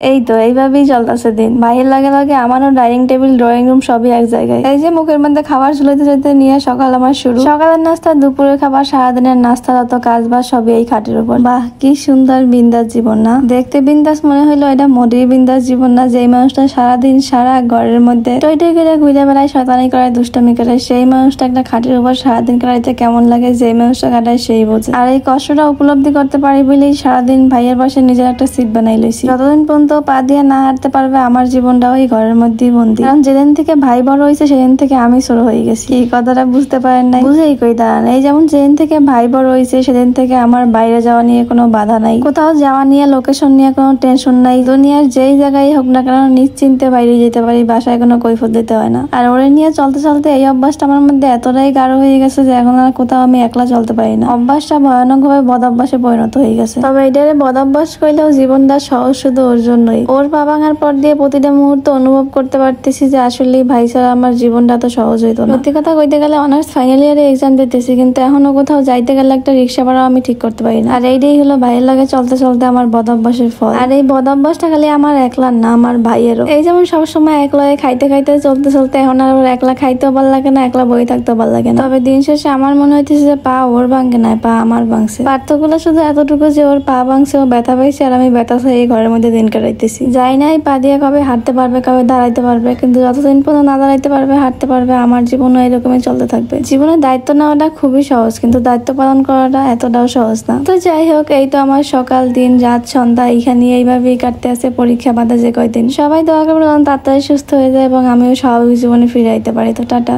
এই তো এইভাবেই চলতেছে দিন। ভাইয়ের লাগে লাগে আমারও ডাইনিং টেবিল, ড্রয়িং রুম সবই এক জায়গায়। এই যে মুখের মধ্যে খাবার ঝুলাইতে ঝুলাইতে নিয়ে সকাল আমার শুরু। সকালের নাস্তা, দুপুরের খাবার, সারাদিনের নাস্তা, যত কাজ বাজ সবই এই খাটের উপর। বাহ, কি সুন্দর বিন্দাস জীবন না? দেখতে বিন্দাস মনে হইলো এটা মোটেই বিন্দাস জীবন না। যেই মানুষটা সারাদিন সারা ঘরের মধ্যে টই টই করে ঘুরে বেড়ায়, শয়তানি করে, দুষ্টামি করে, সেই মানুষটা একটা খাটের উপর সারাদিন কাটাইতে কেমন লাগে যেই মানুষটা কাটায় সেই বোঝে। আর এই কষ্টটা উপলব্ধি করতে পারি বলেই সারাদিন ভাইয়ের পাশে নিজের একটা সিট বানাই লইছি। যতদিন পর্যন্ত পা দিয়ে না হাঁটতে পারবে আমার জীবনটাও এই ঘরের মধ্যেই বন্দি। কারণ যেদিন থেকে ভাই বড় হয়েছে সেদিন থেকে আমি ছোট হয়ে গেছি। এই কথাটা বুঝতে পারেন নাই? বুঝেই কই দাঁড়ান। এই যেমন যেদিন থেকে ভাই বড় হয়েছে সেদিন থেকে আমার বাইরে যাওয়া নিয়ে কোনো বাধা নাই, কোথাও যাওয়া নিয়ে, লোকেশন নিয়ে কোনো টেনশন নাই। দুনিয়ার যেই জায়গায় হোক না কেন নিশ্চিন্তে বাইরে যেতে পারি, বাসায় কোনো কৈফিয়ত দিতে হয় না। আর ওরে নিয়ে চলতে চলতে এই অভ্যাসটা আমার মধ্যে এতটাই গাঢ় হয়ে গেছে যে এখন আর কোথাও আমি একলা চলতে পারি না। অভ্যাসটা ভয়ানক ভাবে বদ অভ্যাসে পরিণত হয়ে গেছে। তবে এটারে বদ অভ্যাস করলেও জীবনটা সহজ শুধু ওর জন্যই। ওর পা ভাঙার পর দিয়ে প্রতিটা মুহূর্ত অনুভব করতে পারতেছি যে আসলে ভাই ছাড়া আমার জীবনটা তো সহজ হইতো না। সত্যি কথা কইতে গেলে অনার্স ফাইনাল ইয়ারে এক্সাম দিতেছি, কিন্তু এখনো কোথাও যাইতে গেলে একটা রিক্সা ভাড়াও আমি ঠিক করতে পারি না। আর এইটাই হলো ভাইয়ের লাগে চলতে চলতে আমার বদ অভ্যাসের ফল। আর এই বদ অভ্যাসটা খালি আমার একলার না, আমার ভাইয়েরও। এই যেমন সবসময় একলা খাইতে খাইতে চলতে চলতে এখন আর ওর একলা খাইতেও ভালো লাগে না, একলা বই থাকতেও ভালো লাগে না। তবে দিন শেষে আমার মনে হইতেছে যে পা ওর ভাঙে নাই, পা আমার ভাঙছে। পার্থক্যটা শুধু এতটুকু যে ওর পা ভাঙছে, ও ব্যথা পাইছে, আর আমি ব্যথা এই ঘরের মধ্যে দিন কাটাইতেছি। যাই নাই পা দিয়ে কবে হাঁটতে পারবে, কবে দাঁড়াইতে পারবে, কিন্তু যতদিন পর্যন্ত না দাঁড়াইতে পারবে, হাঁটতে পারবে, আমার জীবনও এরকমই চলতে থাকবে। জীবনের দায়িত্ব নেওয়াটা খুবই সহজ, কিন্তু দায়িত্ব পালন করাটা এতটাও সহজ না। তো যাই হোক, এই তো আমার সকাল, দিন, রাত, সন্ধ্যা এইখানে এইভাবেই কাটতে আছে। পরীক্ষা বাদে যে কয়দিন। সবাই দোয়া করবেন তাড়াতাড়ি সুস্থ হয়ে যায় এবং আমিও স্বাভাবিক জীবনে ফিরে আইতে পারি। তো টাটা।